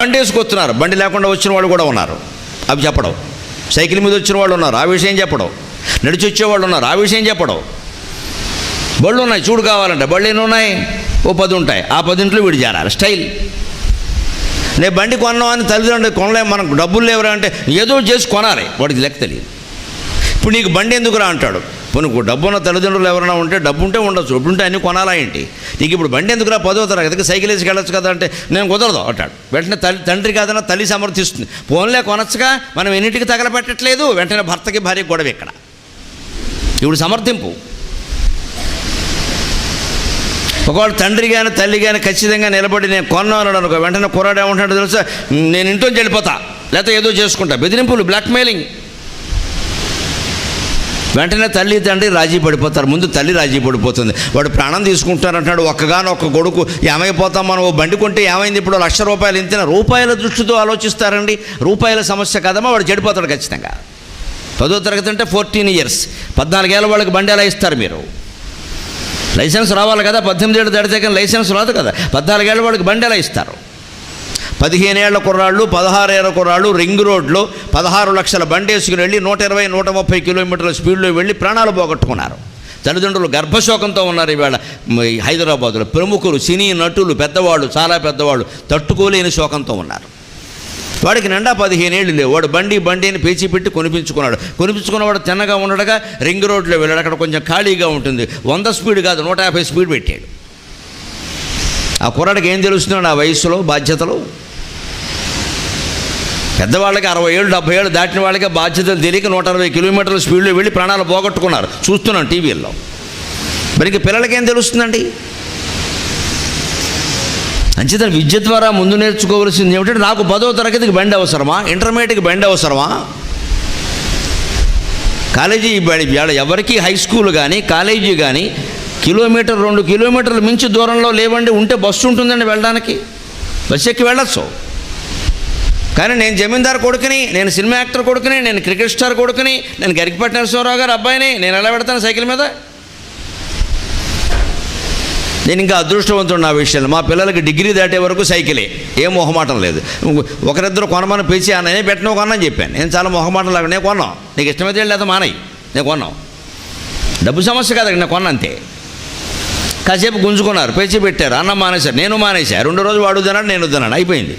బండి వేసుకొస్తున్నారు, బండి లేకుండా వచ్చిన వాళ్ళు కూడా ఉన్నారు, అవి చెప్పడం. సైకిల్ మీద వచ్చిన వాళ్ళు ఉన్నారు, ఆ విషయం చెప్పడం. నడిచి వచ్చేవాళ్ళు ఉన్నారు, ఆ విషయం చెప్పడం. బళ్ళు ఉన్నాయి, చూడు కావాలంటే. బళ్ళు ఎన్ని ఉన్నాయి? ఓ 10 ఉంటాయి. ఆ 10 వీడు చేరాలి, స్టైల్. నేను బండి కొన్నాం అని తల్లిదండ్రులు కొనలేము, మనకు డబ్బులు లేవరా అంటే ఏదో చేసి కొనాలి, వాడికి లెక్క తెలియదు. ఇప్పుడు నీకు బండి ఎందుకురా అంటాడు. నీకు డబ్బు ఉన్న తల్లిదండ్రులు ఎవరైనా ఉంటే డబ్బు ఉంటే ఉండొచ్చు, డబ్బు ఉంటే అన్నీ కొనాలా ఏంటి? నీకు ఇప్పుడు బండి ఎందుకురా 10వ తరగతికి సైకిల్ వేసి వెళ్ళొచ్చు కదా అంటే నేను కుదరదు అంటాడు. వెంటనే తండ్రి కాదన్నా తల్లి సమర్థిస్తుంది, ఫోన్లే కొనొచ్చుగా, మనం ఎన్నింటికి తగలపెట్టట్లేదు. వెంటనే భర్తకి భార్యకి గొడవ ఇక్కడ. ఇప్పుడు సమర్థింపు. ఒకవేళ తండ్రి కానీ తల్లి కానీ ఖచ్చితంగా నిలబడి నేను కొన్నాను అనుకో, వెంటనే కుర్రాడు ఏమంటాడు తెలుసా, నేను ఇంట్లో వెళ్ళిపోతా, లేకపోతే ఏదో చేసుకుంటా. బెదిరింపులు, బ్లాక్మెయిలింగ్. వెంటనే తల్లి తండ్రి రాజీ పడిపోతారు. ముందు తల్లి రాజీ పడిపోతుంది, వాడు ప్రాణం తీసుకుంటారంటాడు. ఒక్కగానొక్క కొడుకు, ఏమైపోతాం మనం? ఓ బండి కొంటే ఏమైంది ఇప్పుడు? ₹1,00,000 ఇంతేనా? రూపాయల దృష్టితో ఆలోచిస్తారండి. రూపాయల సమస్య కదమ్మా, వాడు చెడిపోతాడు ఖచ్చితంగా. 10వ తరగతి అంటే 14 years, 14 ఏళ్ళ వాళ్ళకి బండి ఎలా ఇస్తారు మీరు? లైసెన్స్ రావాలి కదా, 18 ఏళ్ళు దాటితే కానీ లైసెన్స్ రాదు కదా. 14 ఏళ్ళ వాళ్ళకి బండి ఎలా ఇస్తారు? 15 ఏళ్ల కుర్రాళ్ళు, 16 ఏళ్ల కుర్రాళ్ళు రింగ్ రోడ్లో 16 లక్షల బండి వేసుకుని వెళ్ళి 120-130 కిలోమీటర్ల స్పీడ్లో వెళ్ళి ప్రాణాలు పోగొట్టుకున్నారు. తల్లిదండ్రులు గర్భశోకంతో ఉన్నారు. ఈవేళ హైదరాబాదులో ప్రముఖులు, సినీ నటులు, పెద్దవాళ్ళు, చాలా పెద్దవాళ్ళు తట్టుకోలేని శోకంతో ఉన్నారు. వాడికి నిండా 15 ఏళ్ళు లేవు. వాడు బండిని పేచి పెట్టి కొనిపించుకున్నాడు. కొనిపించుకున్నవాడు తిన్నగా ఉండడగా రింగ్ రోడ్లో వెళ్ళాడు. అక్కడ కొంచెం ఖాళీగా ఉంటుంది. 100 స్పీడ్ కాదు, 150 స్పీడ్ పెట్టాడు. ఆ కుర్రాడికి ఏం తెలుస్తున్నాడు ఆ వయసులో బాధ్యతలు? పెద్దవాళ్ళకి 60 ఏళ్ళు 70 ఏళ్ళు దాటిన వాళ్ళకి బాధ్యతలు తెలియక 160 కిలోమీటర్ల స్పీడ్లో వెళ్ళి ప్రాణాలు పోగొట్టుకున్నారు. చూస్తున్నాం టీవీల్లో. మరి పిల్లలకి ఏం తెలుస్తుందండి? అంచేత విద్య ద్వారా ముందు నేర్చుకోవాల్సింది ఏమిటంటే, నాకు 10వ తరగతికి బండి అవసరమా? ఇంటర్మీడియట్కి బండి అవసరమా? కాలేజీ ఎవరికి హై స్కూల్ కానీ కాలేజీ కానీ 1-2 కిలోమీటర్లు మించి దూరంలో లేవండి. ఉంటే బస్సు ఉంటుందండి వెళ్ళడానికి, బస్సు ఎక్కి వెళ్ళొచ్చు. కానీ నేను జమీందారు కొడుకుని, నేను సినిమా యాక్టర్ కొడుకుని, నేను క్రికెట్ స్టార్ కొడుకుని, నేను గరికపాటి నరసింహారావు గారు అబ్బాయిని, నేను ఎలా పెడతాను సైకిల్ మీద? నేను ఇంకా అదృష్టవంతుడు నా విషయంలో. మా పిల్లలకి డిగ్రీ దాటే వరకు సైకిలే, ఏం మొహమాటం లేదు. ఒకరిద్దరు కొనమని పిలిచి నేనే పెట్టిన కొన్నాను చెప్పాను. నేను చాలా మొహమాటం లాగా నేను కొన్నాం, నీకు ఇష్టమైతే లేదా మానయ్యి, నేను కొన్నాం. డబ్బు సమస్య కాదు, నేను కొన్నా అంతే. కాసేపు గుంజుకున్నారు, పేచి పెట్టారు, అన్నం మానేశారు, నేను మానేశాను. 2 రోజులు వాడు తిన్నాడు, నేను తిన్నాను, అయిపోయింది.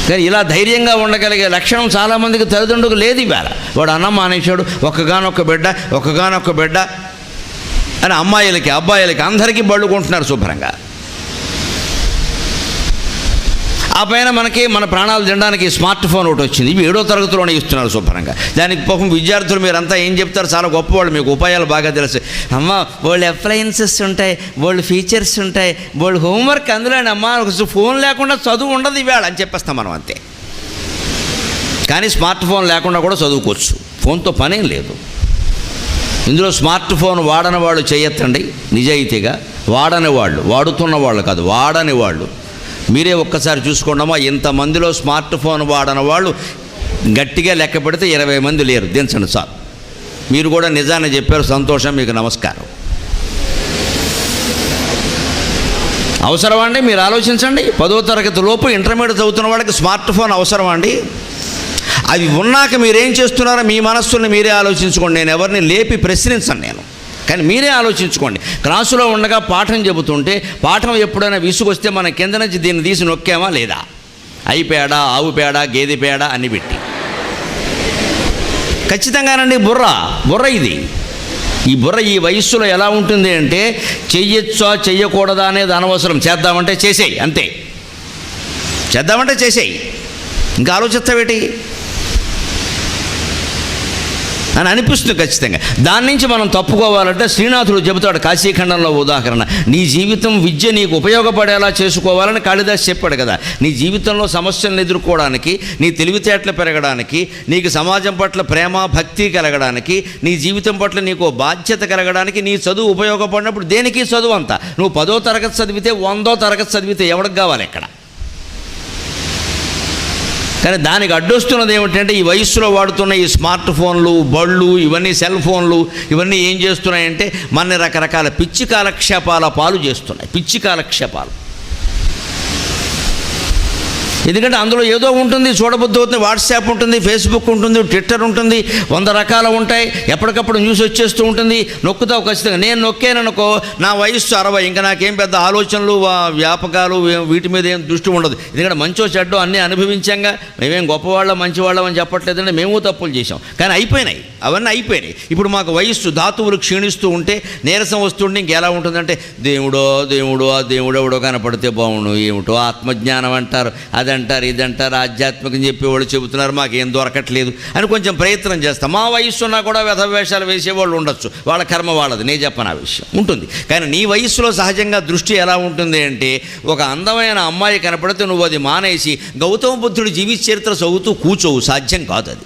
కానీ ఇలా ధైర్యంగా ఉండగలిగే లక్షణం చాలామందికి తల్లిదండ్రులకు లేదు. ఇవాళ వాడు అన్నం మానేశాడు, ఒక్కగానొక్క బిడ్డ అని అమ్మాయిలకి అబ్బాయిలకి అందరికీ బళ్ళు కొంటున్నారు శుభ్రంగా. ఆ పైన మనకి మన ప్రాణాలు తినడానికి స్మార్ట్ ఫోన్ ఒకటి వచ్చింది. ఇవి 7వ తరగతిలోనే ఇస్తున్నారు శుభ్రంగా. దానికి పాపం విద్యార్థులు మీరంతా ఏం చెప్తారు? చాలా గొప్పవాళ్ళు, మీకు ఉపాయాలు బాగా తెలుసు. అమ్మ వాళ్ళు అప్లయన్సెస్ ఉంటాయి, వాళ్ళు ఫీచర్స్ ఉంటాయి, వాళ్ళు హోంవర్క్ అందులోనే. అమ్మ ఫోన్ లేకుండా చదువు ఉండదు ఇవాళ అని చెప్పేస్తాం మనం అంతే. కానీ స్మార్ట్ ఫోన్ లేకుండా కూడా చదువుకోవచ్చు, ఫోన్తో పనేం లేదు. ఇందులో స్మార్ట్ ఫోన్ వాడని వాళ్ళు చేయొద్దండి నిజాయితీగా. వాడని వాళ్ళు, వాడుతున్న వాళ్ళు కాదు, వాడని వాళ్ళు. మీరే ఒక్కసారి చూసుకోండమ్మా, ఇంతమందిలో స్మార్ట్ ఫోన్ వాడని వాళ్ళు గట్టిగా లెక్క పెడితే 20 మంది లేరు. దించండి సార్. మీరు కూడా నిజాన్ని చెప్పారు, సంతోషం, మీకు నమస్కారం. అవసరమా అండి? మీరు ఆలోచించండి. 10వ తరగతి లోపు ఇంటర్మీడియట్ చదువుతున్న వాళ్ళకి స్మార్ట్ ఫోన్ అవసరమా అండి? అవి ఉన్నాక మీరేం చేస్తున్నారో మీ మనస్సుని మీరే ఆలోచించుకోండి. నేను ఎవరిని లేపి ప్రశ్నించను నేను, కానీ మీరే ఆలోచించుకోండి. క్లాసులో ఉండగా పాఠం చెబుతుంటే పాఠం ఎప్పుడైనా విసుగొస్తే మన కింద నుంచి దీన్ని తీసి నొక్కామా లేదా? ఐ పేడ, ఆవు పేడ, గేదె పేడ అన్ని పెట్టి ఖచ్చితంగానండి. బుర్ర ఇది. ఈ బుర్ర ఈ వయస్సులో ఎలా ఉంటుంది అంటే, చెయ్యొచ్చా చెయ్యకూడదా అనేది అనవసరం. చేద్దామంటే చేసేయి అంతే, చేద్దామంటే చేసేయి, ఇంకా ఆలోచిస్తావేటి అని అనిపిస్తుంది ఖచ్చితంగా. దాని నుంచి మనం తప్పుకోవాలంటే శ్రీనాథుడు చెబుతాడు కాశీఖండంలో ఉదాహరణ. నీ జీవితం విద్య నీకు ఉపయోగపడేలా చేసుకోవాలని కాళిదాస్ చెప్పాడు కదా. నీ జీవితంలో సమస్యలను ఎదుర్కోవడానికి, నీ తెలివితేటలు పెరగడానికి, నీకు సమాజం పట్ల ప్రేమ భక్తి కలగడానికి, నీ జీవితం పట్ల నీకు బాధ్యత కలగడానికి నీ చదువు ఉపయోగపడినప్పుడు దేనికి చదువు అంతా? నువ్వు 10వ తరగతి చదివితే 100వ తరగతి చదివితే ఎవరికి కావాలి ఇక్కడ? కానీ దానికి అడ్డొస్తున్నది ఏమిటంటే, ఈ వయస్సులో వాడుతున్న ఈ స్మార్ట్ ఫోన్లు, బళ్ళు, ఇవన్నీ సెల్ ఫోన్లు, ఇవన్నీ ఏం చేస్తున్నాయంటే మన రకరకాల పిచ్చి కాలక్షేపాల పాలు చేస్తున్నాయి. పిచ్చి కాలక్షేపాలు ఎందుకంటే అందులో ఏదో ఉంటుంది, చూడబుద్ధి అవుతుంది. వాట్సాప్ ఉంటుంది, ఫేస్బుక్ ఉంటుంది, ట్విట్టర్ ఉంటుంది, 100 రకాలు ఉంటాయి. ఎప్పటికప్పుడు న్యూస్ వచ్చేస్తూ ఉంటుంది. నొక్కుతావు ఖచ్చితంగా. నేను నొక్కాననుకో, నా వయస్సు 60, ఇంకా నాకేం పెద్ద ఆలోచనలు వ్యాపకాలు వీటి మీద ఏం దృష్టి ఉండదు. ఎందుకంటే మంచో చెడ్డో అన్నీ అనుభవించాంగా. మేమేం గొప్పవాళ్ళం మంచివాళ్ళం అని చెప్పట్లేదంటే మేము తప్పులు చేసాం, కానీ అయిపోయినాయి, అవన్నీ అయిపోయినాయి. ఇప్పుడు మాకు వయస్సు ధాతువులు క్షీణిస్తూ ఉంటే నీరసం వస్తుంటే ఇంకెలా ఉంటుందంటే దేవుడో ఆ దేవుడు ఎవడో కనపడితే బాగుండు, ఏమిటో ఆత్మజ్ఞానం అంటారు, అదంటారు ఇదంటారు, ఆధ్యాత్మికం చెప్పేవాళ్ళు చెబుతున్నారు, మాకేం దొరకట్లేదు అని కొంచెం ప్రయత్నం చేస్తాం. మా వయస్సున్నా కూడా వ్యధవేషాలు వేసేవాళ్ళు ఉండొచ్చు, వాళ్ళ కర్మ వాళ్ళది, నేను చెప్పను ఆ విషయం ఉంటుంది. కానీ నీ వయస్సులో సహజంగా దృష్టి ఎలా ఉంటుంది అంటే, ఒక అందమైన అమ్మాయి కనపడితే నువ్వు అది మానేసి గౌతమ బుద్ధుడి జీవిత చరిత్ర చదువుతూ కూర్చోవు. సాధ్యం కాదు, అది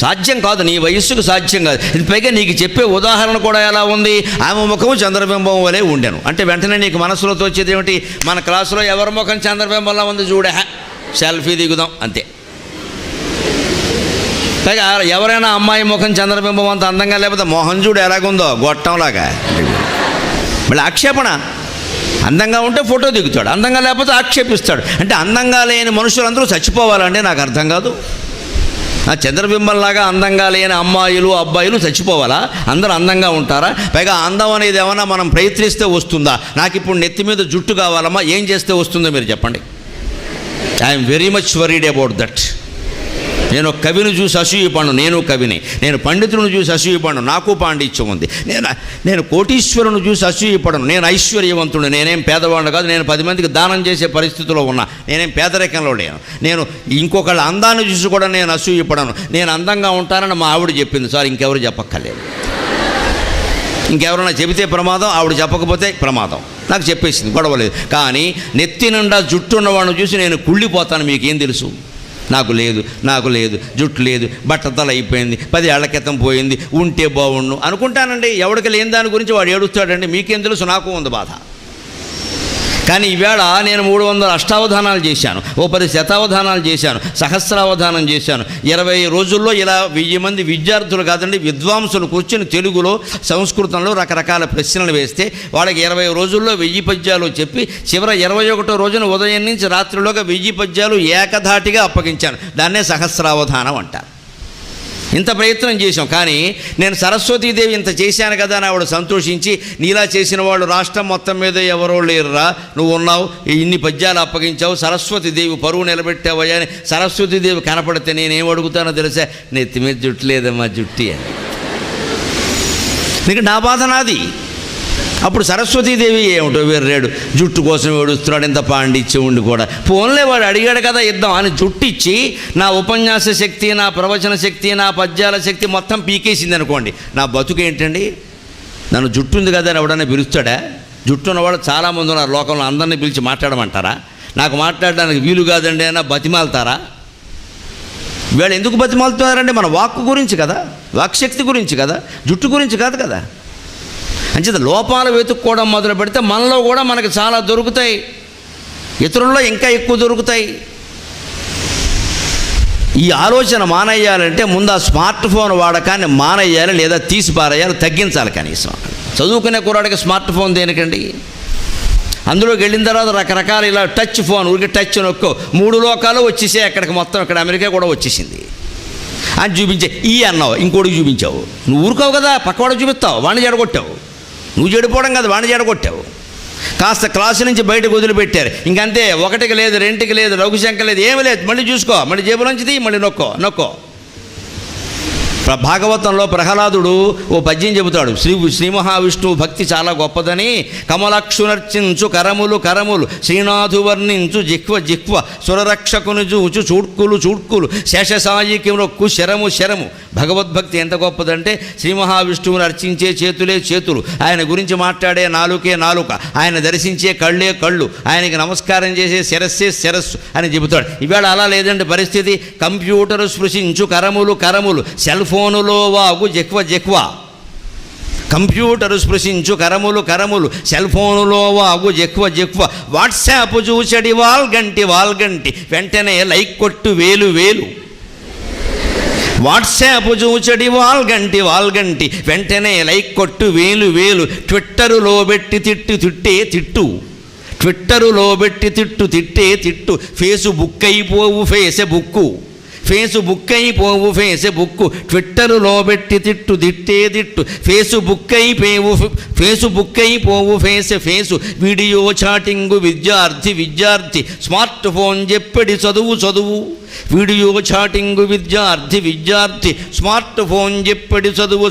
సాధ్యం కాదు, నీ వయస్సుకు సాధ్యం కాదు. ఇది పైగా నీకు చెప్పే ఉదాహరణ కూడా ఎలా ఉంది, ఆమె ముఖము చంద్రబింబం వలె ఉండెను అంటే వెంటనే నీకు మనసులో తోచేది ఏమిటి, మన క్లాసులో ఎవరి ముఖం చంద్రబింబంలా ఉంది చూడే, సెల్ఫీ దిగుదాం అంతే. పైగా ఎవరైనా అమ్మాయి ముఖం చంద్రబింబం అంత అందంగా లేకపోతే మొహం చూడు ఎలాగుందో గొట్టంలాగా, మళ్ళీ ఆక్షేపణ. అందంగా ఉంటే ఫోటో దిగుతాడు, అందంగా లేకపోతే ఆక్షేపిస్తాడు. అంటే అందంగా లేని మనుషులందరూ చచ్చిపోవాలంటే నాకు అర్థం కాదు. ఆ చంద్రబింబంలాగా అందంగా లేని అమ్మాయిలు అబ్బాయిలు చచ్చిపోవాలా? అందరూ అందంగా ఉంటారా? పైగా అందం అనేది ఏమన్నా మనం ప్రయత్నిస్తే వస్తుందా? నాకు ఇప్పుడు నెత్తి మీద జుట్టు కావాలమ్మా, ఏం చేస్తే వస్తుందో మీరు చెప్పండి. I'm very much worried about that. నేను కవిని చూసి అసూయపడను, నేను కవిని. నేను పండితులను చూసి అసూయపడను, నాకు పాండిత్యం ఉంది. నేను కోటీశ్వరుని చూసి అసూయపడను, నేను ఐశ్వర్యవంతుడు. నేనేం పేదవాడిని కాదు, నేను 10 మందికి దానం చేసే పరిస్థితిలో ఉన్నా, నేనేం పేదరికంలో లేను. నేను ఇంకొకళ్ళ అందాన్ని చూసి కూడా నేను అసూయపడను. నేను అందంగా ఉంటానని మా ఆవిడ చెప్పింది సార్, ఇంకెవరు చెప్పక్కర్లేదు. ఇంకెవరైనా చెబితే ప్రమాదం, ఆవిడ చెప్పకపోతే ప్రమాదం. నాకు చెప్పేసింది, గొడవలేదు. కానీ నెత్తి నిండా జుట్టు ఉన్నవాడిని చూసి నేను కుళ్ళిపోతాను. మీకేం తెలుసు? నాకు లేదు, జుట్టు లేదు, బట్టతల అయిపోయింది, 10 ఏళ్ల క్రితం పోయింది, ఉంటే బాగుండు అనుకుంటానండి. ఎవరికి లేని దాని గురించి వాడు ఏడుస్తాడండి. మీకేం తెలుసు? నాకు ఉంది బాధ. కానీ ఈవేళ నేను 300 అష్టావధానాలు చేశాను, 10 శతావధానాలు చేశాను, సహస్రావధానం చేశాను. 20 రోజుల్లో ఇలా 1000 మంది విద్యార్థులు కాదండి, విద్వాంసులు కూర్చొని తెలుగులో సంస్కృతంలో రకరకాల ప్రశ్నలు వేస్తే వాళ్ళకి 20 రోజుల్లో 1000 పద్యాలు చెప్పి చివరి 21వ రోజున ఉదయం నుంచి రాత్రిలోగా 1000 పద్యాలు ఏకధాటిగా అప్పగించాను. దాన్నే సహస్రావధానం అంటారు. ఇంత ప్రయత్నం చేశాం. కానీ నేను సరస్వతీదేవి ఇంత చేశాను కదా అని ఆవిడ సంతోషించి, నీలా చేసిన వాళ్ళు రాష్ట్రం మొత్తం మీద ఎవరో లేరురా, నువ్వు ఉన్నావు, ఇన్ని పద్యాలు అప్పగించావు, సరస్వతీదేవి పరువు నిలబెట్టావయ్యా అని సరస్వతీదేవి కనపడితే నేనేం అడుగుతానో తెలుసా? నెత్తి మీద జుట్టు లేదమ్మా, జుట్టి అని. నీకు నా బాధ నాది. అప్పుడు సరస్వతీదేవి ఏమిటో వేర్రాడు, జుట్టు కోసం ఏడుస్తున్నాడు, ఇంత పాండిత్యం ఉండి కూడా. పోన్లే వాడు అడిగాడు కదా ఇద్దాం అని జుట్టు ఇచ్చి నా ఉపన్యాస శక్తి, నా ప్రవచన శక్తి, నా పద్యాల శక్తి మొత్తం పీకేసింది అనుకోండి. నా బతుకు ఏంటండి? నన్ను జుట్టు ఉంది కదా అని ఎవడన్నా పిలుస్తాడా? జుట్టు ఉన్నవాడు చాలామంది ఉన్నారు లోకంలో, అందరినీ పిలిచి మాట్లాడమంటారా? నాకు మాట్లాడడానికి వీలు కాదండి అయినా బతిమాలుతారా? వీళ్ళు ఎందుకు బతిమాలుతున్నారండి? మన వాక్కు గురించి కదా, వాక్శక్తి గురించి కదా, జుట్టు గురించి కాదు కదా. అంచేత లోపాలు వెతుక్కోవడం మొదలు పెడితే మనలో కూడా మనకి చాలా దొరుకుతాయి, ఇతరుల్లో ఇంకా ఎక్కువ దొరుకుతాయి. ఈ ఆలోచన మానేయాలంటే ముందు ఆ స్మార్ట్ ఫోన్ వాడకాన్ని మానేయాలి, లేదా తీసి పారేయాలి, తగ్గించాలి. కనీసం చదువుకునే కుర్రాడికి స్మార్ట్ ఫోన్ దేనికండి? అందులోకి వెళ్ళిన తర్వాత రకరకాల ఇలా టచ్ ఫోన్, ఊరికి టచ్ నొక్కో 3 లోకాలు వచ్చేసాయి అక్కడికి, మొత్తం ఇక్కడ అమెరికా కూడా వచ్చేసింది అని చూపించే. ఈ అన్నావు, ఇంకోటికి చూపించావు. నువ్వు ఊరుకోవు కదా, పక్కవాడికి చూపిస్తావు, వాడిని చెడగొట్టావు. నువ్వు చెడిపోవడం కాదు, వాడిని చెడగొట్టావు. కాస్త క్లాసు నుంచి బయటకు వదిలిపెట్టారు, ఇంకంతే. 1కి లేదు, 2కి లేదు, లఘుశంక లేదు, ఏమీ లేదు. మళ్ళీ చూసుకో, మళ్ళీ జేబులోంచి తీ, మళ్ళీ నొక్కో. భాగవతంలో ప్రహ్లాదుడు ఓ పద్యం చెబుతాడు. శ్రీ మహావిష్ణువు భక్తి చాలా గొప్పదని, కమలక్షునర్చించు కరములు శ్రీనాథు వర్ణించు జిహ్వ సురరక్షకుని చూచు చూడ్కులు శేషసాయికి మొక్కు శరము. భగవద్భక్తి ఎంత గొప్పదంటే, శ్రీ మహావిష్ణువుని అర్చించే చేతులు, ఆయన గురించి మాట్లాడే నాలుక, ఆయన దర్శించే కళ్ళు, ఆయనకి నమస్కారం చేసే శిరస్సు అని చెబుతాడు. ఇవాళ అలా లేదండి పరిస్థితి. కంప్యూటరు స్పృశించు కరములు, సెల్ ఫోనులో వాగు జిహ్వ, కంప్యూటరు స్పృశించు కరములు, సెల్ ఫోనులో వాగు జిహ్వ, వాట్సాప్ చూచడి వాల్గంటి, వెంటనే లైక్ కొట్టు వేలు, వాట్సాప్ చూచడి వాల్గంటి, వెంటనే లైక్ కొట్టు వేలు, ట్విట్టరులో పెట్టి తిట్టు, ట్విట్టరులో పెట్టి తిట్టే తిట్టు ఫేసుబుక్ అయిపోవు ఫేసుబుక్ అయిపోవు ఫేసుబుక్ ట్విట్టరులో పెట్టి తిట్టే తిట్టు ఫేసుబుక్ అయిపోవు ఫేసు వీడియో చాటింగు విద్యార్థి స్మార్ట్ ఫోన్ చెప్పడి చదువు వీడియో చాటింగు విద్యార్థి స్మార్ట్ ఫోన్ చెప్పడి చదువు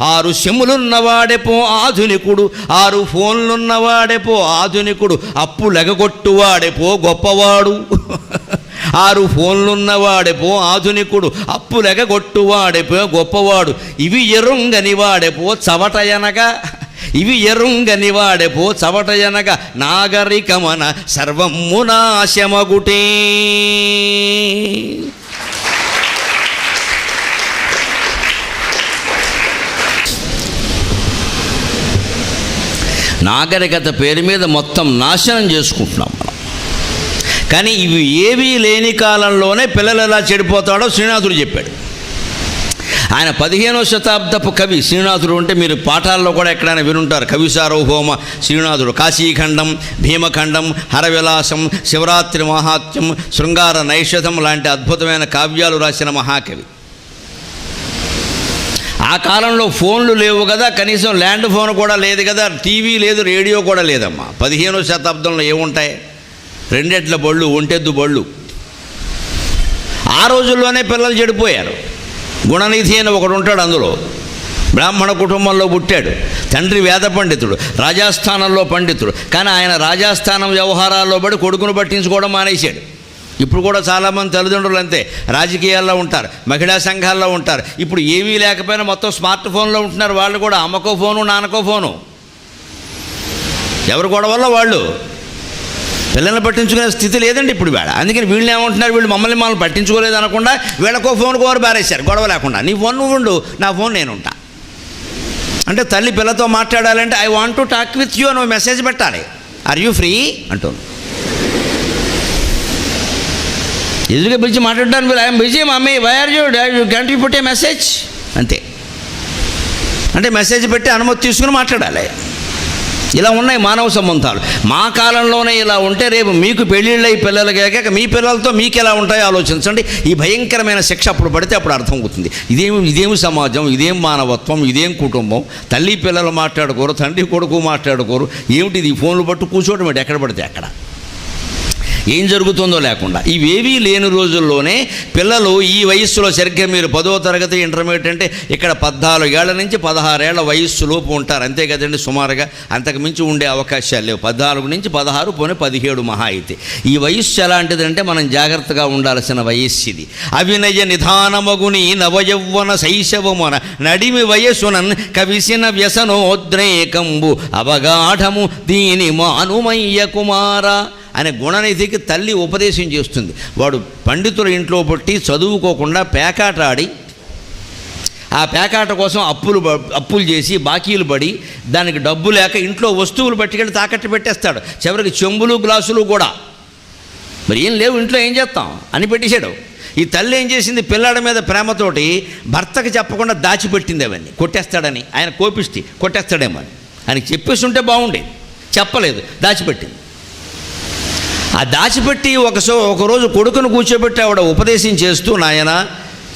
6 సిమ్ములున్నవాడెపో ఆధునికుడు 6 ఫోన్లున్నవాడెపో ఆధునికుడు అప్పులెగగొట్టువాడెపో గొప్పవాడు 6 ఫోన్లున్నవాడెపో ఆధునికుడు అప్పులెగగొట్టువాడెపో గొప్పవాడు ఇవి ఎరుంగనివాడెపో చవటయనగా నాగరికమన సర్వమ్ము నాశమగుటే. నాగరికత పేరు మీద మొత్తం నాశనం చేసుకుంటున్నాం మనం. కానీ ఇవి ఏవీ లేని కాలంలోనే పిల్లలు ఎలా చెడిపోతాడో శ్రీనాథుడు చెప్పాడు. ఆయన 15వ శతాబ్దపు కవి శ్రీనాథుడు. అంటే మీరు పాఠాల్లో కూడా ఎక్కడైనా వినుంటారు. కవి సార్వభౌమ శ్రీనాథుడు. కాశీఖండం, భీమఖండం, హరవిలాసం, శివరాత్రి మహాత్మ్యం, శృంగార నైషధం లాంటి అద్భుతమైన కావ్యాలు రాసిన మహాకవి. ఆ కాలంలో ఫోన్లు లేవు కదా, కనీసం ల్యాండ్ ఫోన్ కూడా లేదు కదా, టీవీ లేదు, రేడియో కూడా లేదమ్మా. 15వ శతాబ్దంలో ఏముంటాయి? 2 ఎడ్ల బళ్ళు, 1 ఎద్దు బళ్ళు. ఆ రోజుల్లోనే పిల్లలు చెడిపోయారు. గుణనిధి అని ఒకడు ఉంటాడు. అందులో బ్రాహ్మణ కుటుంబంలో పుట్టాడు. తండ్రి వేద పండితుడు, రాజాస్థానంలో పండితుడు. కానీ ఆయన రాజాస్థానం వ్యవహారాల్లో పడి కొడుకును పట్టించుకోవడం మానేశాడు. ఇప్పుడు కూడా చాలామంది తల్లిదండ్రులు అంతే, రాజకీయాల్లో ఉంటారు, మహిళా సంఘాల్లో ఉంటారు. ఇప్పుడు ఏవీ లేకపోయినా మొత్తం స్మార్ట్ ఫోన్లో ఉంటున్నారు. వాళ్ళు కూడా అమ్మకో ఫోను, నాన్నకో ఫోను. ఎవరు గొడవల్లో వాళ్ళు. పిల్లల్ని పట్టించుకునే స్థితి లేదండి ఇప్పుడు వేళ. అందుకని వీళ్ళు ఏమంటున్నారు, వీళ్ళు మమ్మల్ని పట్టించుకోలేదు అనకుండా వీళ్ళకో ఫోన్ కోరు బారేశారు గొడవ లేకుండా. నీ ఫోన్ నువ్వు ఉండు, నా ఫోన్ నేను ఉంటా. అంటే తల్లి పిల్లతో మాట్లాడాలంటే I want to talk with you అని మెసేజ్ పెట్టాలి. ఆర్ యూ ఫ్రీ అంటాను. ఎదురుగా పిలిచి మాట్లాడడానికి I'm busy mummy, why are you can't you put a message అంతే. అంటే మెసేజ్ పెట్టి అనుమతి తీసుకుని మాట్లాడాలి. ఇలా ఉన్నాయి మానవ సంబంధాలు. మా కాలంలోనే ఇలా ఉంటే రేపు మీకు పెళ్ళిళ్ళై పిల్లలు కాక మీ పిల్లలతో మీకు ఎలా ఉంటాయో ఆలోచించండి. ఈ భయంకరమైన శిక్ష అప్పుడు పడితే అప్పుడు అర్థమవుతుంది. ఇదేమి సమాజం, ఇదేం మానవత్వం, ఇదేం కుటుంబం. తల్లి పిల్లలు మాట్లాడుకోరు, తండ్రి కొడుకు మాట్లాడుకోరు. ఏమిటిది ఫోన్లు పట్టు కూర్చోవడం ఏంటి ఎక్కడ పడితే అక్కడ, ఏం జరుగుతుందో లేకుండా. ఇవేవీ లేని రోజుల్లోనే పిల్లలు ఈ వయస్సులో సరిగ్గా మీరు 10వ తరగతి ఇంటర్మీడియట్ అంటే ఇక్కడ 14 ఏళ్ల నుంచి 16 ఏళ్ల వయస్సులోపు ఉంటారు అంతే కదండి సుమారుగా. అంతకు మించి ఉండే అవకాశాలు లేవు. 14 నుంచి 16 పోనీ 17 మహా అయితే. ఈ వయస్సు ఎలాంటిదంటే మనం జాగ్రత్తగా ఉండాల్సిన వయస్సు ఇది. అవినయ నిధానమగుని నవయౌవన శైశవమున నడిమి వయస్సునన్ కవిసిన వ్యసనోద్రేకంబు అవగాఢము దీని మానుమయ్య కుమార అనే గుణనిధికి తల్లి ఉపదేశం చేస్తుంది. వాడు పండితుల ఇంట్లో పుట్టి చదువుకోకుండా పేకాట ఆడి, ఆ పేకాట కోసం అప్పులు చేసి బాకీలు పడి దానికి డబ్బు లేక ఇంట్లో వస్తువులు పట్టుకెళ్ళి తాకట్టు పెట్టేస్తాడు. చివరికి చెంబులు గ్లాసులు కూడా మరి ఏం లేవు ఇంట్లో, ఏం చేస్తాం అని పెట్టేశాడు. ఈ తల్లి ఏం చేసింది, పిల్లాడి మీద ప్రేమతోటి భర్తకి చెప్పకుండా దాచిపెట్టింది. అవన్నీ కొట్టేస్తాడని, ఆయన కోపిష్టి కొట్టేస్తాడేమో అని ఆయనకి చెప్పేసి ఉంటే బాగుండేది. చెప్పలేదు, దాచిపెట్టింది. ఆ దాచిపెట్టి ఒకరోజు కొడుకును కూర్చోబెట్టి ఆవిడ ఉపదేశం చేస్తూ, నాయన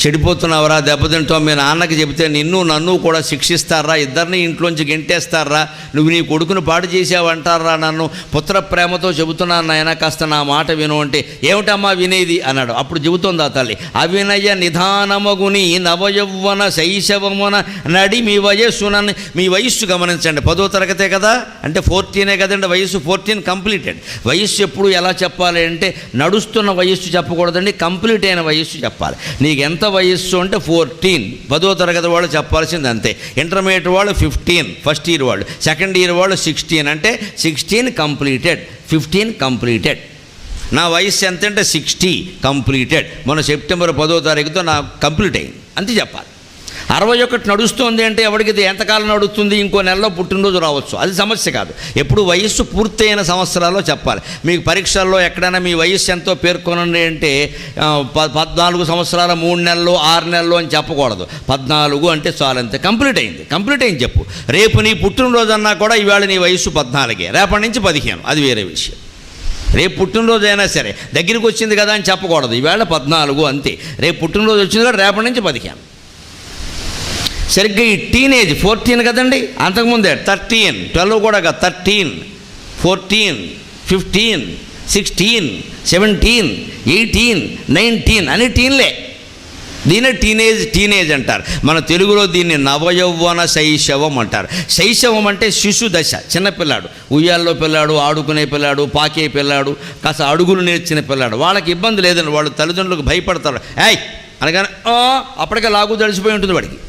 చెడిపోతున్నావురా, దెబ్బతింటావు, మీ నాన్నకి చెబితే నన్ను కూడా శిక్షిస్తారా, ఇద్దరిని ఇంట్లోంచి గెంటేస్తారా, నువ్వు నీ కొడుకును పాడు చేసావంటారా, నన్ను పుత్ర ప్రేమతో చెబుతున్నాను నాయన, కాస్త నా మాట విను అంటే, ఏమిటమ్మా వినేది అన్నాడు. అప్పుడు చెబుతోంది ఆ తల్లి, అవినయ నిధానమగుని నవయౌవన శైశవమున నడి మీ వయస్సునని. మీ వయస్సు గమనించండి, 10వ తరగతే కదా, అంటే 14 కదండి వయస్సు. 14 కంప్లీటెడ్. వయస్సు ఎప్పుడు ఎలా చెప్పాలి అంటే నడుస్తున్న వయస్సు చెప్పకూడదండి, కంప్లీట్ అయిన వయస్సు చెప్పాలి. నీకు ఎంత వయస్సు అంటే 14, 10వ తరగతి వాళ్ళు చెప్పాల్సింది అంతే. ఇంటర్మీడియట్ వాళ్ళు 15, ఫస్ట్ ఇయర్ వాళ్ళు, సెకండ్ ఇయర్ వాళ్ళు 16, అంటే 16 కంప్లీటెడ్, 15 కంప్లీటెడ్. నా వయస్సు ఎంత అంటే 60 కంప్లీటెడ్. మొన్న సెప్టెంబర్ 10వ తారీఖుతో నా కంప్లీట్ అయింది అంతే చెప్పాలి. 61 నడుస్తుంది అంటే ఎవరికి ఇది ఎంతకాలం నడుస్తుంది, ఇంకో నెలలో పుట్టినరోజు రావచ్చు, అది సమస్య కాదు. ఎప్పుడు వయస్సు పూర్తయిన సంవత్సరాల్లో చెప్పాలి. మీకు పరీక్షల్లో ఎక్కడైనా మీ వయస్సు ఎంతో పేర్కొనండి అంటే 14 సంవత్సరాల 3 నెలలు 6 నెలలు అని చెప్పకూడదు. 14 అంటే చాలు, అంతే, కంప్లీట్ అయింది చెప్పు. రేపు నీ పుట్టినరోజు అన్నా కూడా ఇవాళ నీ వయస్సు 14, రేపటి నుంచి 15, అది వేరే విషయం. రేపు పుట్టినరోజు అయినా సరే దగ్గరికి వచ్చింది కదా అని చెప్పకూడదు, ఈవేళ 14 అంతే. రేపు పుట్టినరోజు వచ్చింది కదా, రేపటి నుంచి 15. సరిగ్గా ఈ టీనేజ్ 14 కదండి, అంతకుముందే 13, 12 కూడా కాదు, 13, 14, 15, 16, 17, 18, 19 అని టీన్లే. దీన్నే టీనేజ్ అంటారు. మన తెలుగులో దీన్ని నవయౌవన శైశవం అంటారు. శైశవం అంటే శిశు దశ, చిన్నపిల్లాడు, ఉయ్యాల్లో పిల్లాడు, ఆడుకునే పిల్లాడు, పాకే పిల్లాడు, కాస్త అడుగులు నేర్చిన పిల్లాడు. వాళ్ళకి ఇబ్బంది లేదండి, వాళ్ళు తల్లిదండ్రులకు భయపడతారు. ఏయ్ అనగానే అప్పటికే లాగు తడిసిపోయి ఉంటుంది, వాడికి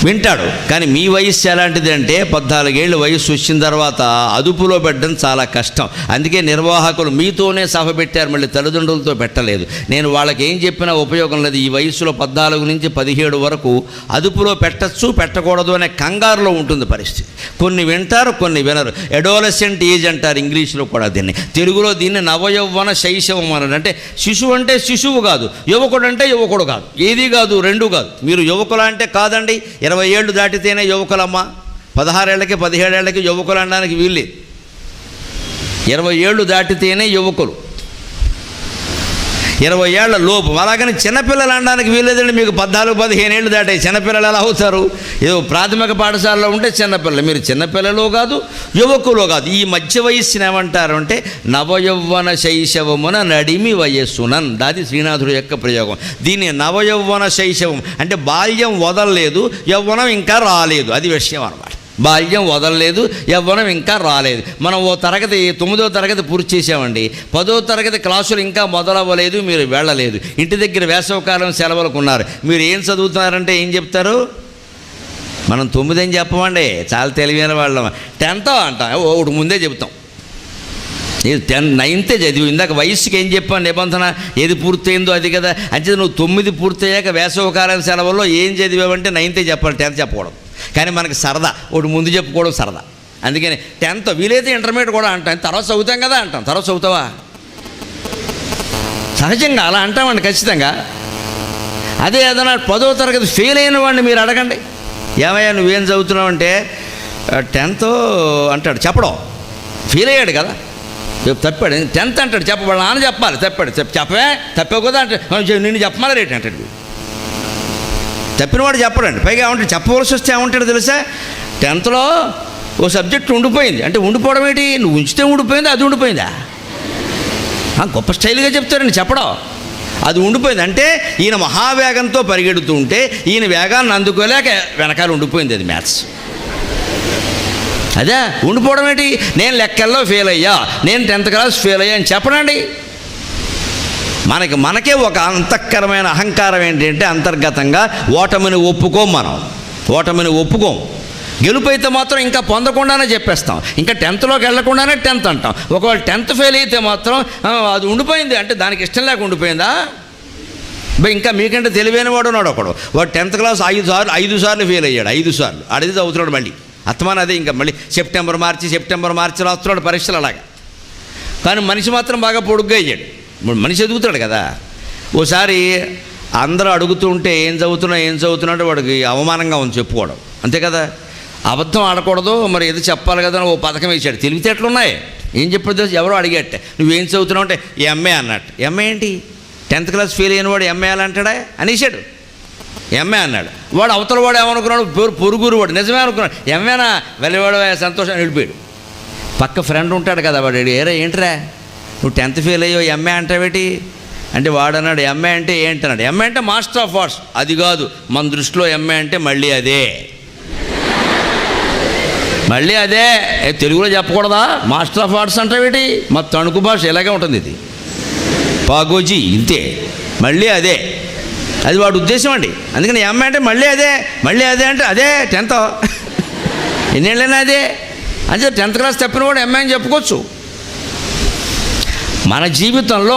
వింటాడు. కానీ మీ వయస్సు ఎలాంటిది అంటే 14 ఏళ్ళు వయస్సు వచ్చిన తర్వాత అదుపులో పెట్టడం చాలా కష్టం. అందుకే నిర్వాహకులు మీతోనే సభ పెట్టారు, మళ్ళీ తల్లిదండ్రులతో పెట్టలేదు. నేను వాళ్ళకి ఏం చెప్పినా ఉపయోగం లేదు. ఈ వయస్సులో 14 నుంచి 17 వరకు అదుపులో పెట్టచ్చు పెట్టకూడదు అనే కంగారులో ఉంటుంది పరిస్థితి. కొన్ని వింటారు, కొన్ని వినరు. అడోలసెంట్ ఏజ్ అంటారు ఇంగ్లీష్లో కూడా దీన్ని. తెలుగులో దీన్ని నవయౌవన శైశవం అన్నారు. అంటే శిశువు అంటే శిశువు కాదు, యువకుడు అంటే యువకుడు కాదు, ఏది కాదు, రెండు కాదు. మీరు యువకులు అంటే కాదండి, 20 ఏళ్ళు దాటితేనే యువకులమ్మ. 16 ఏళ్ళకి 17 ఏళ్ళకి యువకులు అనడానికి వీల్లేదు. 20 ఏళ్ళు దాటితేనే యువకులు, 20 ఏళ్ల లోపు. అలాగని చిన్నపిల్లలు అనడానికి వీల్లేదండి. మీకు 14, 15 ఏళ్ళు దాటాయి, చిన్నపిల్లలు ఎలా అవుతారు? ఏదో ప్రాథమిక పాఠశాలలో ఉంటే చిన్నపిల్లలు, మీరు చిన్నపిల్లలు కాదు, యువకులు కాదు. ఈ మధ్య వయస్సుని ఏమంటారు అంటే నవయౌవన శైశవమున నడిమి వయస్సునన్. దాది శ్రీనాథుడు యొక్క ప్రయోగం. దీన్ని నవయౌవన శైశవం అంటే బాల్యం వదలలేదు, యవ్వనం ఇంకా రాలేదు, అది విషయం అన్నమాట. బాల్యం వదలలేదు, యవ్వనం ఇంకా రాలేదు. మనం 9వ తరగతి పూర్తి చేసామండి, 10వ తరగతి క్లాసులు ఇంకా మొదలవ్వలేదు, మీరు వెళ్ళలేదు. ఇంటి దగ్గర వేసవకాలం సెలవులకు ఉన్నారు. మీరు ఏం చదువుతున్నారంటే ఏం చెప్తారు? మనం 9 అని చెప్పమండి, చాలా తెలివైన వాళ్ళం. 10th అంటాం, ఒకటి ముందే చెబుతాం. ఇది 9th చదివి. ఇందాక వయస్సుకి ఏం చెప్పాను నిబంధన, ఏది పూర్తయిందో అది కదా. అంటే నువ్వు 9 పూర్తయ్యాక వేసవకాలం సెలవుల్లో ఏం చదివావంటే 9th చెప్పాలి, 10th చెప్పకూడదు. కానీ మనకి సరదా, ఒకటి ముందు చెప్పుకోవడం సరదా. అందుకని 10th, వీలైతే ఇంటర్మీడియట్ కూడా అంటాం, తర్వాత చదువుతాం కదా అంటాం. తర్వాత చదువుతావా? సహజంగా అలా అంటామండి ఖచ్చితంగా. అదే ఏదైనా 10వ తరగతి ఫెయిల్ అయిన వాడిని మీరు అడగండి, ఏమయ్యా నువ్వేం చదువుతున్నావు అంటే 10th అంటాడు, చెప్పడం. ఫెయిల్ అయ్యాడు కదా, తప్పాడు. 10th అంటాడు, చెప్పబడి నాన్న చెప్పాలి, తప్పాడు. తప్పావు కదా అంటే నిన్ను చెప్పమని రేటు అంటాడు. తప్పినవాడు చెప్పడండి. పైగా ఏమంటాడు, చెప్పవలసి వస్తే ఏమంటాడు తెలుసా? 10thలో ఓ సబ్జెక్ట్ ఉండిపోయింది అంటే, ఉండిపోవడం ఏంటి? నువ్వు ఉంచితే ఉండిపోయిందా, అది ఉండిపోయిందా? గొప్ప స్టైల్గా చెప్తారండి చెప్పడం. అది ఉండిపోయింది అంటే ఈయన మహావేగంతో పరిగెడుతూ ఉంటే ఈయన వేగాన్ని అందుకోలేక వెనకాల ఉండిపోయింది, అది మ్యాథ్స్. అదే ఉండిపోవడం ఏంటి? నేను లెక్కల్లో ఫెయిల్ అయ్యా, నేను 10th క్లాస్ ఫెయిల్ అయ్యా అని చెప్పనండి. మనకే ఒక అంతఃకరమైన అహంకారం ఏంటంటే అంతర్గతంగా ఓటమిని ఒప్పుకోం. గెలుపు అయితే మాత్రం ఇంకా పొందకుండానే చెప్పేస్తాం. ఇంకా 10thలోకి వెళ్లకుండానే 10th అంటాం. ఒకవేళ 10th ఫెయిల్ అయితే మాత్రం అది ఉండిపోయింది అంటే దానికి ఇష్టం లేక ఉండిపోయిందా? ఇంకా మీకంటే తెలివైన వాడు ఉన్నాడు ఒకడు, వాడు 10th క్లాస్ 5 సార్లు ఫెయిల్ అయ్యాడు. 5 సార్లు అడిగి చదువుతున్నాడు మళ్ళీ. అత్తమాన అదే ఇంకా మళ్ళీ సెప్టెంబర్ మార్చి రాస్తున్నాడు పరీక్షలు అలాగా. కానీ మనిషి మాత్రం బాగా పొడుగ్గా అయ్యాడు. మనిషి ఎదుగుతాడు కదా. ఓసారి అందరూ అడుగుతూ ఉంటే ఏం చదువుతున్నాడు వాడికి అవమానంగా ఉంది చెప్పుకోవడం, అంతే కదా. అబద్ధం ఆడకూడదు, మరి ఏదో చెప్పాలి కదా. ఓ పథకం వేసాడు, తెలివితేటలు ఉన్నాయి. ఏం చెప్పదు, ఎవరో అడిగట్టే నువ్వేం చదువుతున్నావు అంటే ఎంఏ అన్నట్టు. ఎంఏ ఏంటి? 10th క్లాస్ ఫెయిల్ అయిన వాడు ఎంఏ అలా అంటాడా అనేసాడు. ఎంఏ అన్నాడు. వాడు అవతల వాడు ఏమనుకున్నాడు, పొరుగురు వాడు నిజమే అనుకున్నాడు. ఎంఏనా వెళ్ళేవాడు, సంతోషం వెళ్ళిపోయాడు. పక్క ఫ్రెండ్ ఉంటాడు కదా, వాడు ఏంట్రా నువ్వు 10th ఫెయిల్ అయ్యో ఎంఏ అంటావేటి అంటే వాడు అన్నాడు, ఎంఏ అంటే ఏంటన్నాడు. ఎంఏ అంటే మాస్టర్ ఆఫ్ ఆర్ట్స్. అది కాదు, మన దృష్టిలో ఎంఏ అంటే మళ్ళీ అదే. తెలుగులో చెప్పకూడదా? మాస్టర్ ఆఫ్ ఆర్ట్స్ అంటావేటి? మా తణుకు భాష ఇలాగే ఉంటుంది, ఇది పాగోజీ ఇంతే, మళ్ళీ అదే. అది వాడి ఉద్దేశం అండి. అందుకని ఎంఏ అంటే మళ్ళీ అదే అంటే అదే 10th. ఎన్నేళ్ళైనా అదే అంటే 10th క్లాస్ తప్పిన వాడు ఎంఏ అని చెప్పుకోవచ్చు. మన జీవితంలో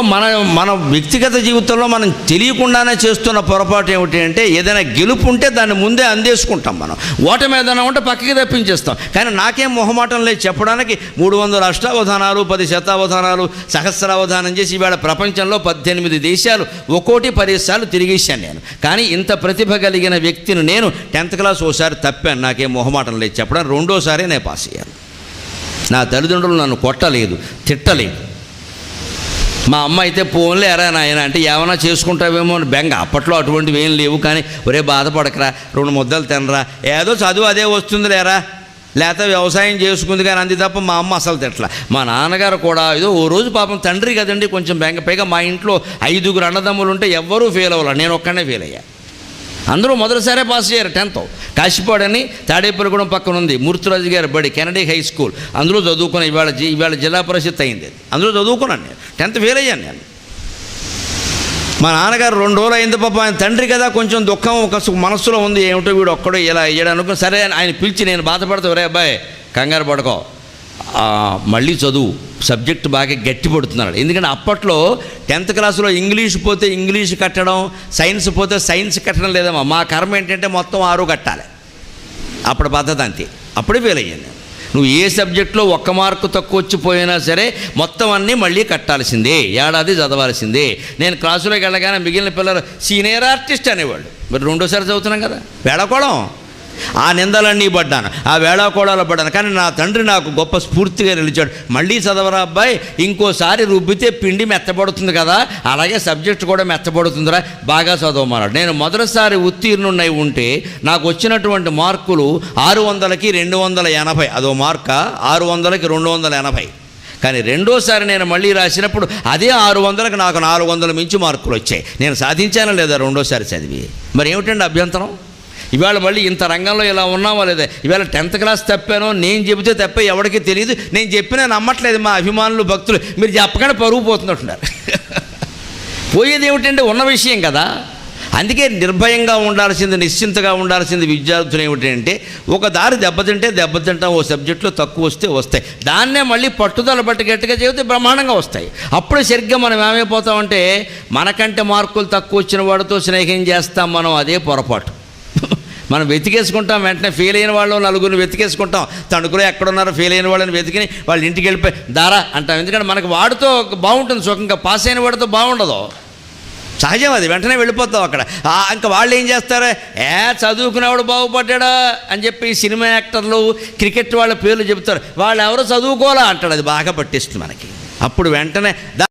మన వ్యక్తిగత జీవితంలో మనం తెలియకుండానే చేస్తున్న పొరపాటు ఏమిటి అంటే, ఏదైనా గెలుపు ఉంటే దాన్ని ముందే అందేసుకుంటాం. మనం ఓటమి ఏదైనా ఉంటే పక్కకి తప్పించేస్తాం. కానీ నాకేం మొహమాటం లేదు చెప్పడానికి. 300 అష్టావధానాలు, 10 శతావధానాలు, సహస్రావధానం చేసి ఇవాళ ప్రపంచంలో 18 దేశాలు ఒక్కోటి 10 సార్లు తిరిగేశాను నేను. కానీ ఇంత ప్రతిభ కలిగిన వ్యక్తిని నేను 10th క్లాస్ ఓసారి తప్పాను, నాకేం మొహమాటం లేదు చెప్పడానికి. రెండోసారి నేను పాస్ అయ్యాను. నా తల్లిదండ్రులు నన్ను కొట్టలేదు, తిట్టలేదు. మా అమ్మ అయితే పోన్లే ఎరా నాయన అంటే ఏమైనా చేసుకుంటావేమో అని బెంగ. అప్పట్లో అటువంటివి ఏం లేవు. కానీ ఒరే బాధపడకరా, 2 ముద్దలు తినరా, ఏదో చదువు అదే వస్తుంది లేరా, లేకపోతే వ్యవసాయం చేసుకుంది కానీ అంది తప్ప మా అమ్మ అసలు తిట్ల. మా నాన్నగారు కూడా ఏదో ఓ రోజు పాపం తండ్రి కదండి కొంచెం బెంగ. పైగా మా ఇంట్లో 5 అన్నదమ్ములు ఉంటే ఎవ్వరూ ఫెయిల్ అవ్వాలి, నేను ఒక్కనే ఫెయిల్ అయ్యా. అందరూ మొదటిసారే పాస్ అయ్యారు 10th. కాశీపాడని తాడేపల్లిగూడెం పక్కన ఉంది మూర్తిరాజు గారి బడి, కెనడీ హై స్కూల్, అందులో చదువుకుని ఇవాళ జిల్లా పరిషత్ అయింది. అందులో చదువుకున్నాను నేను. 10th ఫెయిల్ అయ్యాను నేను. మా నాన్నగారు 2 రోజులు అయింది పాప, ఆయన తండ్రి కదా కొంచెం దుఃఖం ఒక మనస్సులో ఉంది, ఏమిటో వీడు ఒక్కడో ఇలా అయ్యాడు అనుకుని సరే ఆయన పిలిచి నేను బాధపడతా, ఒరే అబ్బాయి కంగారు పడుకో, మళ్ళీ చదువు, సబ్జెక్ట్ బాగా గట్టి పడుతున్నాడు. ఎందుకంటే అప్పట్లో 10th క్లాసులో ఇంగ్లీష్ పోతే ఇంగ్లీష్ కట్టడం, సైన్స్ పోతే సైన్స్ కట్టడం లేదమ్మా. మా కర్మ ఏంటంటే మొత్తం 6 కట్టాలి. అప్పుడు పద్ధతి అంతే. అప్పుడే ఫెయిల్ అయ్యాను. నువ్వు ఏ సబ్జెక్టులో 1 మార్కు తక్కువ వచ్చిపోయినా సరే మొత్తం అన్నీ మళ్ళీ కట్టాల్సిందే, ఏడాది చదవాల్సిందే. నేను క్లాసులోకి వెళ్ళగానే మిగిలిన పిల్లలు సీనియర్ ఆర్టిస్ట్ అనేవాళ్ళు. మరి రెండోసారి చదువుతున్నాం కదా, వేళకోళం. ఆ నిందలన్నీ పడ్డాను, ఆ వేళాకోళాలు పడ్డాను. కానీ నా తండ్రి నాకు గొప్ప స్ఫూర్తిగా నిలిచాడు. మళ్ళీ చదవరా అబ్బాయి, ఇంకోసారి రుబ్బితే పిండి మెత్తపడుతుంది కదా, అలాగే సబ్జెక్ట్ కూడా మెత్తపడుతుందిరా, బాగా చదవమన్నాడు. నేను మొదటిసారి ఉత్తీర్ణున్నై ఉంటే నాకు వచ్చినటువంటి మార్కులు 600కి 280. అదో మార్క, 600కి 280. కానీ రెండోసారి నేను మళ్ళీ రాసినప్పుడు అదే 600కి నాకు 400 మించి మార్కులు వచ్చాయి. నేను సాధించానా లేదా రెండోసారి చదివి? మరి ఏమిటండి అభ్యంతరం? ఇవాళ మళ్ళీ ఇంత రంగంలో ఇలా ఉన్నామా లేదా? ఇవాళ 10th క్లాస్ తప్పానో నేను చెబితే తప్ప ఎవరికి తెలియదు, నేను చెప్పినా నమ్మట్లేదు మా అభిమానులు భక్తులు. మీరు చెప్పగానే పరుగు పోతున్నట్టున్నారు. పోయేది ఏమిటంటే ఉన్న విషయం కదా. అందుకే నిర్భయంగా ఉండాల్సింది, నిశ్చింతగా ఉండాల్సింది విద్యార్థులు ఏమిటంటే, ఒక దారి దెబ్బతింటాం, ఓ సబ్జెక్టులో తక్కువ వస్తే వస్తాయి, దాన్నే మళ్ళీ పట్టుదల బట్టి గట్టిగా చెబితే బ్రహ్మాండంగా వస్తాయి. అప్పుడు సరిగ్గా మనం ఏమైపోతామంటే మనకంటే మార్కులు తక్కువ వచ్చిన వాడితో స్నేహం చేస్తాం మనం. అదే పొరపాటు. మనం వెతికేసుకుంటాం, వెంటనే ఫెయిల్ అయిన వాళ్ళు 4 వెతికేసుకుంటాం, తణుకులో ఎక్కడున్నారో ఫెయిల్ అయిన వాళ్ళని వెతికిని వాళ్ళ ఇంటికి వెళ్ళిపోయి దారా అంటాం. ఎందుకంటే మనకు వాడితో బాగుంటుంది సుఖంగా, పాస్ అయిన వాడితో బాగుండదు, సహజం అది. వెంటనే వెళ్ళిపోతాం అక్కడ. ఇంకా వాళ్ళు ఏం చేస్తారు, చదువుకునేవాడు బాగుపడ్డా అని చెప్పి సినిమా యాక్టర్లు, క్రికెట్ వాళ్ళ పేర్లు చెబుతారు, వాళ్ళు ఎవరు చదువుకోవాలా అంటాడు. అది బాగా పట్టిస్తుంది మనకి. అప్పుడు వెంటనే